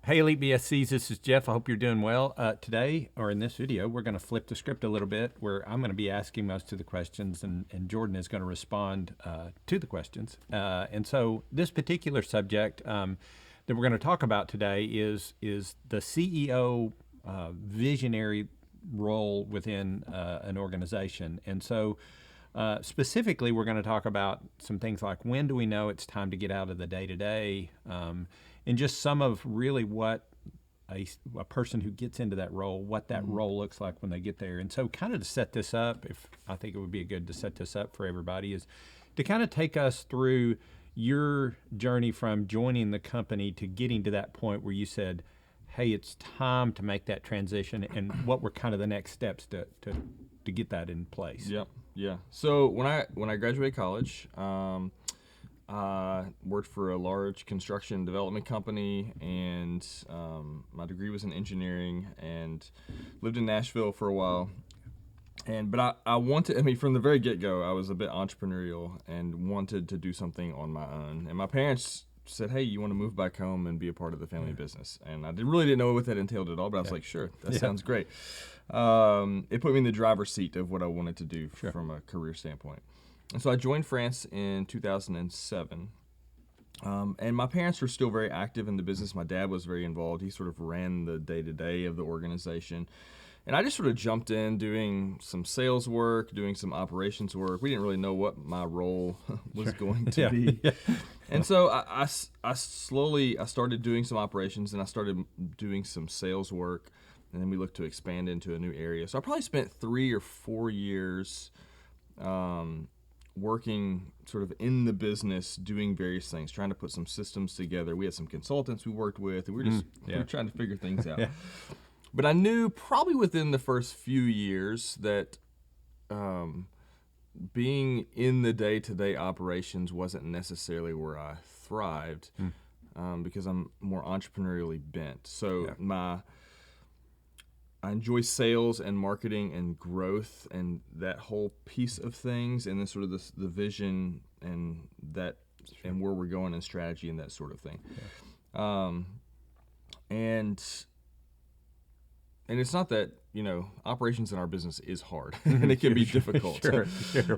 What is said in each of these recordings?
Hey, Elite BSCs, this is Jeff. I hope you're doing well. Today, or in this video, we're going to flip the script a little bit where I'm going to be asking most of the questions and Jordan is going to respond to the questions. And so this particular subject that we're going to talk about today is the CEO visionary role within an organization. And so specifically, we're going to talk about some things like when do we know it's time to get out of the day-to-day, and just some of really what a person who gets into that role, what that role looks like when they get there. And so kind of to set this up, if I think it would be good to set this up for everybody, is to kind of take us through your journey from joining the company to getting to that point where you said, hey, it's time to make that transition, and what were kind of the next steps to get that in place. Yep. Yeah. So when I graduated college, I worked for a large construction development company, and my degree was in engineering, and lived in Nashville for a while. But I wanted, I mean, from the very get-go, I was a bit entrepreneurial and wanted to do something on my own. And my parents said, hey, you want to move back home and be a part of the family business? And I really didn't know what that entailed at all, but I was like, sure, that sounds great. It put me in the driver's seat of what I wanted to do from a career standpoint. And so I joined Frantz in 2007. And my parents were still very active in the business. My dad was very involved. He sort of ran the day-to-day of the organization. And I just sort of jumped in doing some sales work, doing some operations work. We didn't really know what my role was going to be. Yeah. And so I started doing some operations, and I started doing some sales work, and then we looked to expand into a new area. So I probably spent 3 or 4 years working sort of in the business, doing various things, trying to put some systems together. We had some consultants we worked with, and we were trying to figure things out. But I knew probably within the first few years that being in the day-to-day operations wasn't necessarily where I thrived, because I'm more entrepreneurially bent. So I enjoy sales and marketing and growth and that whole piece of things, and then sort of the vision and that and where we're going in strategy and that sort of thing. And it's not that, operations in our business is hard and it can be difficult. Sure,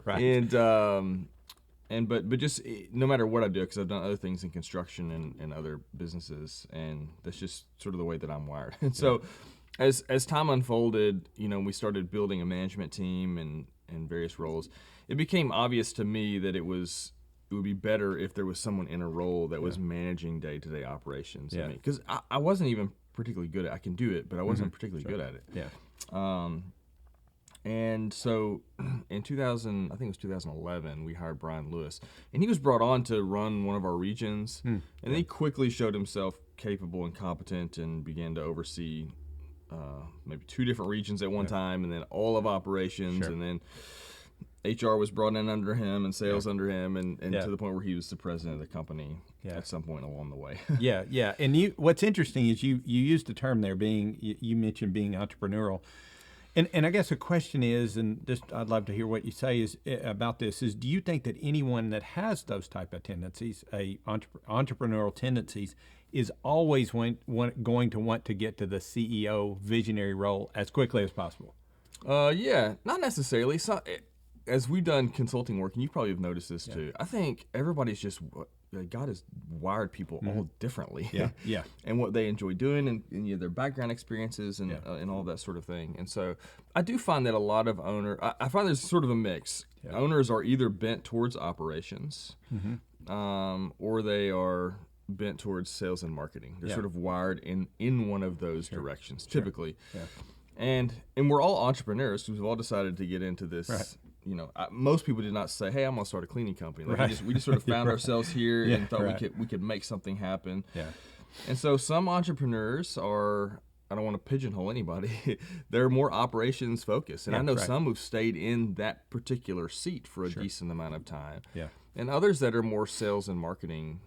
right. But just no matter what I do, because I've done other things in construction and other businesses, and that's just sort of the way that I'm wired. And so as time unfolded, we started building a management team and various roles. It became obvious to me that it would be better if there was someone in a role that was managing day-to-day operations. Yeah. Because I wasn't even particularly good at it. I can do it, but I wasn't particularly good at it. Yeah. And so in 2011, we hired Brian Lewis, and he was brought on to run one of our regions, and he quickly showed himself capable and competent and began to oversee maybe 2 different regions at one time, and then all of operations, and then HR was brought in under him and sales under him, and to the point where he was the president of the company at some point along the way. Yeah. And what's interesting is you used the term there, you mentioned being entrepreneurial. And I guess the question is, and just I'd love to hear what you say about this, is do you think that anyone that has those type of tendencies, entrepreneurial tendencies, is always going to want to get to the CEO visionary role as quickly as possible? Yeah, not necessarily. So, as we've done consulting work, and you probably have noticed this too, I think everybody's just, God has wired people all differently. Yeah. And what they enjoy doing, and their background experiences, and all that sort of thing. And so I do find that a lot of I find there's sort of a mix. Yeah. Owners are either bent towards operations, or they are bent towards sales and marketing. They're sort of wired in one of those directions, typically. Yeah. And we're all entrepreneurs, because we've all decided to get into this. Right. Most people did not say, "Hey, I'm going to start a cleaning company." Like we just sort of found ourselves here and thought we could make something happen. Yeah. And so some entrepreneurs are, I don't want to pigeonhole anybody, they're more operations focused. And I know some who've stayed in that particular seat for a decent amount of time. Yeah. And others that are more sales and marketing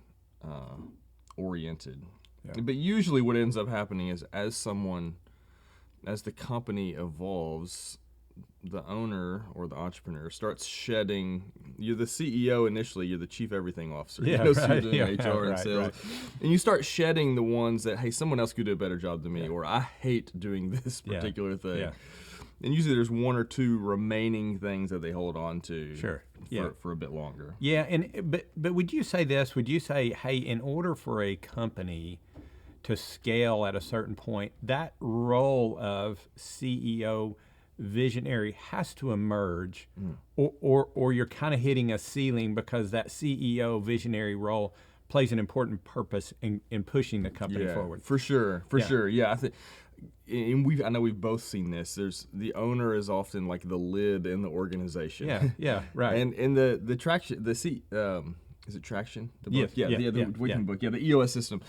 oriented. Yeah. But usually what ends up happening is as the company evolves, the owner or the entrepreneur starts shedding, you're the CEO initially, you're the chief everything officer. Yeah, you know, so right. you're doing Yeah, HR and right, sales. right. And you start shedding the ones that, hey, someone else could do a better job than me, or I hate doing this Yeah. particular thing. Yeah. And usually there's one or two remaining things that they hold on to Sure. Yeah. for a bit longer. Yeah, but would you say this? Would you say, hey, in order for a company to scale at a certain point, that role of CEO visionary has to emerge, or you're kind of hitting a ceiling because that CEO visionary role plays an important purpose in pushing the company forward? For sure, sure. Yeah, I think, and I know we've both seen this. There's the owner is often like the lid in the organization. Yeah, yeah, right. And in the traction, is it Traction? The book? Yes, the Wickman book. Yeah, the EOS system.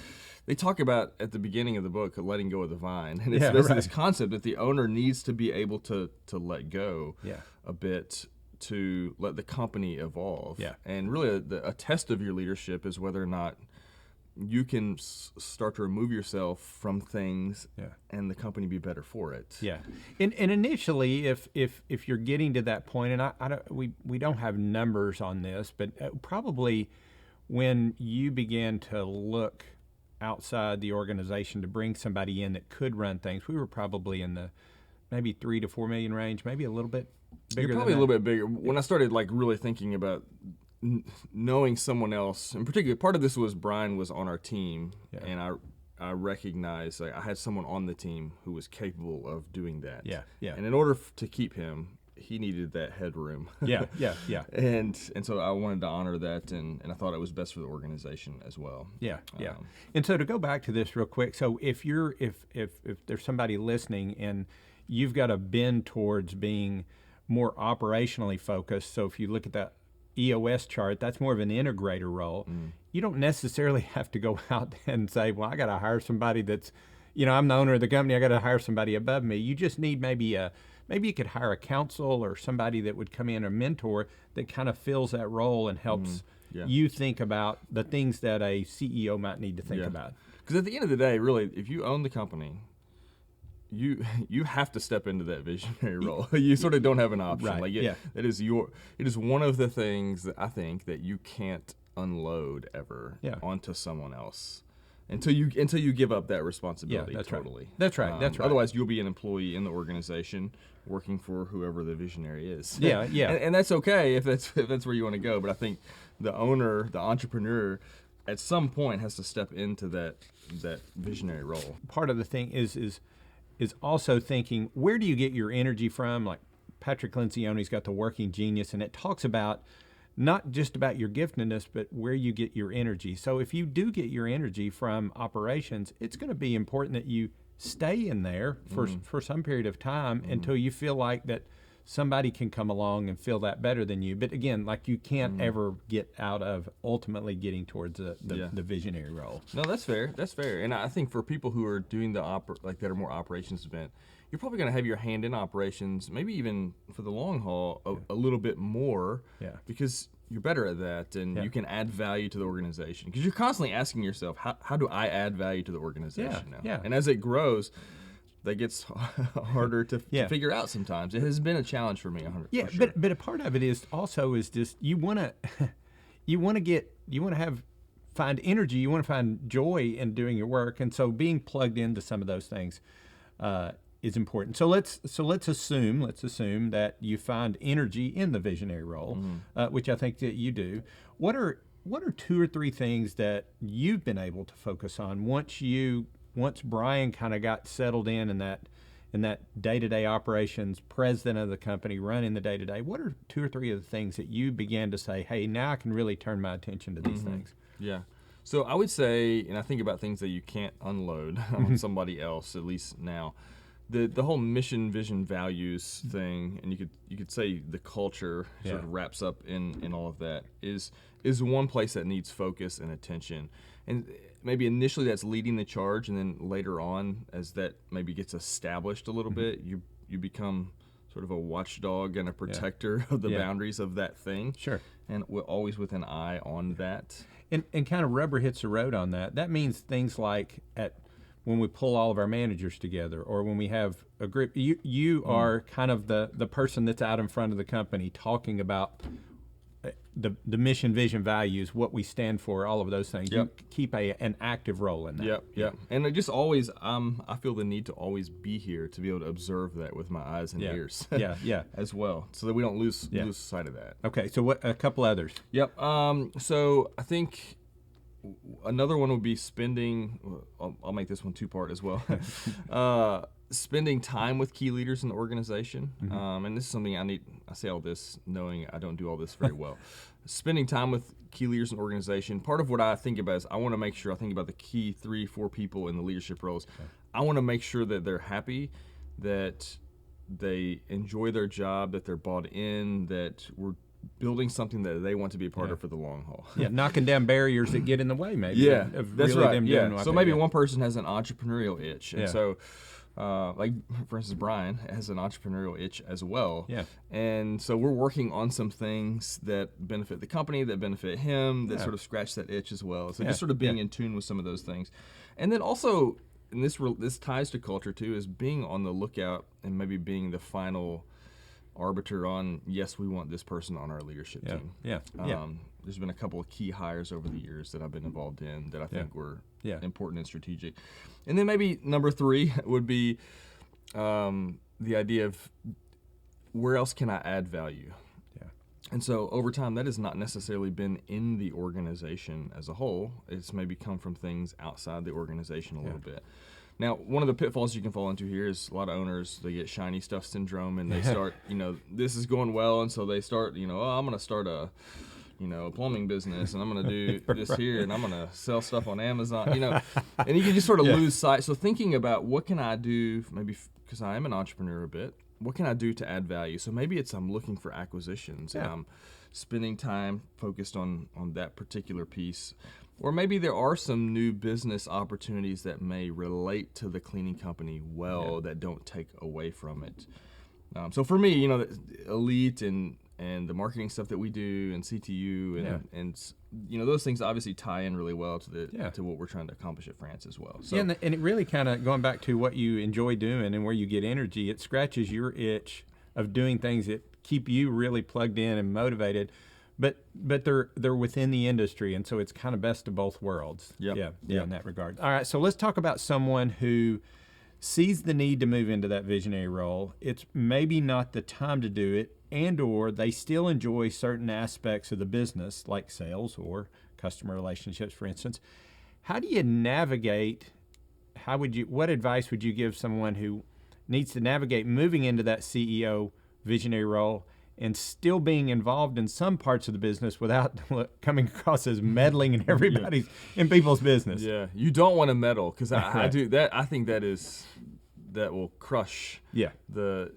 They talk about at the beginning of the book letting go of the vine, and it's basically this concept that the owner needs to be able to let go a bit to let the company evolve. Yeah. And really, a test of your leadership is whether or not you can start to remove yourself from things and the company be better for it. Yeah, and initially, if you're getting to that point, and we don't have numbers on this, but probably when you begin to look outside the organization to bring somebody in that could run things, we were probably in the maybe 3 to 4 million range, maybe a little bit bigger. You're probably than a little bit bigger. When I started like really thinking about knowing someone else, in particular, part of this was Brian was on our team, and I recognized I had someone on the team who was capable of doing that. Yeah, yeah. And in order to keep him, he needed that headroom. Yeah. And so I wanted to honor that, and I thought it was best for the organization as well. Yeah. And so to go back to this real quick, so if there's somebody listening and you've got to bend towards being more operationally focused, so if you look at that EOS chart, that's more of an integrator role. You don't necessarily have to go out and say, well, I got to hire somebody that's, I'm the owner of the company, I got to hire somebody above me. You just need maybe you could hire a counsel or somebody that would come in, a mentor that kind of fills that role and helps you think about the things that a CEO might need to think about. Because at the end of the day, really, if you own the company, you have to step into that visionary role. You sort of don't have an option. Right. Like it is one of the things that I think that you can't unload ever onto someone else until you give up that responsibility. That's totally. Right. That's right. That's right. Otherwise, you'll be an employee in the organization working for whoever the visionary is. Yeah. and that's okay if that's where you want to go. But I think the owner, the entrepreneur, at some point has to step into that visionary role. Part of the thing is also thinking, where do you get your energy from? Like Patrick Lencioni's got the Working Genius, and it talks about not just about your giftedness, but where you get your energy. So if you do get your energy from operations, it's going to be important that you stay in there for some period of time until you feel like that somebody can come along and feel that better than you. But again, like you can't ever get out of ultimately getting towards the visionary role. No, that's fair. That's fair. And I think for people who are doing that are more operations bent, you're probably going to have your hand in operations, maybe even for the long haul, a little bit more, because you're better at that, and you can add value to the organization. Because you're constantly asking yourself, how do I add value to the organization now? Yeah. And as it grows, that gets harder to figure out sometimes. It has been a challenge for me, 100%. Yeah, sure. but a part of it is just you want to find energy, you want to find joy in doing your work, and so being plugged into some of those things is important. So let's assume that you find energy in the visionary role, which I think that you do. What are 2 or 3 things that you've been able to focus on once Brian kind of got settled in that day-to-day operations, president of the company, running the day-to-day? What are 2 or 3 of the things that you began to say, hey, now I can really turn my attention to these things? Yeah. So I would say, and I think about things that you can't unload on somebody else, at least now. The whole mission, vision, values thing, and you could say the culture sort of wraps up in all of that, is one place that needs focus and attention. And maybe initially that's leading the charge, and then later on, as that maybe gets established a little bit, you become sort of a watchdog and a protector of the boundaries of that thing. Sure. And always with an eye on that. And kind of rubber hits the road on that. That means things like at when we pull all of our managers together, or when we have a group. You are kind of the person that's out in front of the company talking about the mission, vision, values, what we stand for, all of those things. Yep. You keep an active role in that. Yep. And I just always, I feel the need to always be here to be able to observe that with my eyes and ears. Yeah. As well, so that we don't lose sight of that. Okay, so what a couple others. Yep. So I think another one would be spending. I'll make this one two-part as well. Spending time with key leaders in the organization, and this is something I say all this knowing I don't do all this very well. Spending time with key leaders in the organization. Part of what I think about is I want to make sure I think about the key 3-4 people in the leadership roles. Okay. I want to make sure that they're happy, that they enjoy their job, that they're bought in, that we're building something that they want to be a part of for the long haul. Knocking down barriers that get in the way, maybe. Of that's really right. Them doing so maybe one person has an entrepreneurial itch, and so. Like, for instance, Brian has an entrepreneurial itch as well. Yeah. And so we're working on some things that benefit the company, that benefit him, that sort of scratch that itch as well. So just sort of being in tune with some of those things. And then also, and this ties to culture too, is being on the lookout and maybe being the final arbiter on, yes, we want this person on our leadership team. There's been a couple of key hires over the years that I've been involved in that I think were important and strategic. And then maybe number 3 would be the idea of where else can I add value? Yeah. And so over time, that has not necessarily been in the organization as a whole. It's maybe come from things outside the organization a little bit. Now, one of the pitfalls you can fall into here is a lot of owners, they get shiny stuff syndrome, and they start, this is going well, and so they start, I'm going to start a plumbing business, and I'm going to do this here, and I'm going to sell stuff on Amazon, and you can just sort of lose sight. So thinking about what can I do, maybe because I am an entrepreneur a bit, what can I do to add value? So maybe I'm looking for acquisitions, and I'm spending time focused on that particular piece. Or maybe there are some new business opportunities that may relate to the cleaning company that don't take away from it. So for me, Elite and the marketing stuff that we do, and CTU, and those things obviously tie in really well to what we're trying to accomplish at Frantz as well. So, and it really kind of, going back to what you enjoy doing and where you get energy, it scratches your itch of doing things that keep you really plugged in and motivated. But they're within the industry, and so it's kind of best of both worlds. Yep. In that regard. All right, so let's talk about someone who sees the need to move into that visionary role. It's maybe not the time to do it, and or they still enjoy certain aspects of the business, like sales or customer relationships, for instance. How do you navigate? What advice would you give someone who needs to navigate moving into that CEO visionary role and still being involved in some parts of the business without coming across as meddling in people's business? Yeah, you don't want to meddle, because I do that. I think that will crush the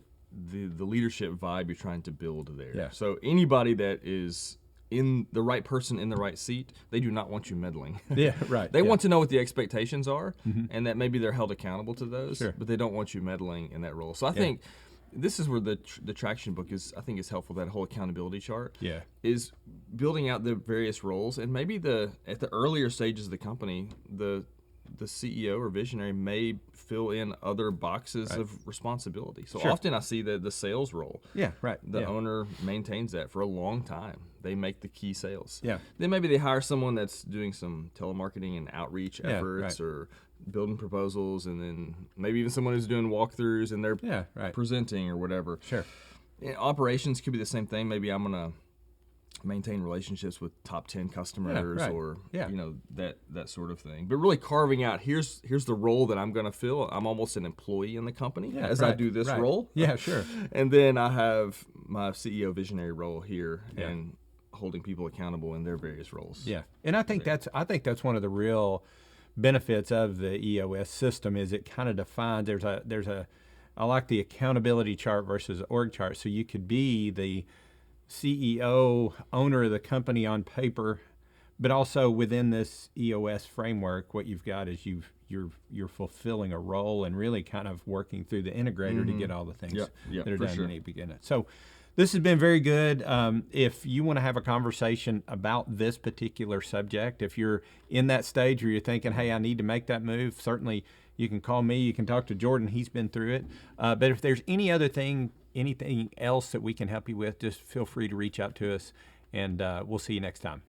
leadership vibe you're trying to build there. Yeah. So anybody that is in the right person in the right seat, they do not want you meddling. Yeah, right. They want to know what the expectations are, and that maybe they're held accountable to those, Sure. but they don't want you meddling in that role. So I think this is where the traction book is helpful. That whole accountability chart is building out the various roles, and maybe at the earlier stages of the company, the CEO or visionary may fill in other boxes of responsibility. So often I see the sales role. Yeah, right. The owner maintains that for a long time. They make the key sales. Yeah. Then maybe they hire someone that's doing some telemarketing and outreach efforts, or building proposals, and then maybe even someone who's doing walkthroughs and they're presenting or whatever. Sure. Operations could be the same thing. Maybe I'm going to maintain relationships with top 10 customers or that sort of thing. But really carving out, here's the role that I'm going to fill. I'm almost an employee in the company as I do this role. Yeah, sure. And then I have my CEO visionary role here and holding people accountable in their various roles. Yeah. And I think that's one of the real benefits of the EOS system, is it kind of defines, I like the accountability chart versus org chart. So you could be the CEO, owner of the company on paper, but also within this EOS framework, what you've got is you're fulfilling a role and really kind of working through the integrator to get all the things that are done in the beginning. So this has been very good. If you want to have a conversation about this particular subject, if you're in that stage where you're thinking, hey, I need to make that move, certainly You can call me. You can talk to Jordan. He's been through it. But if there's anything else that we can help you with, just feel free to reach out to us, and we'll see you next time.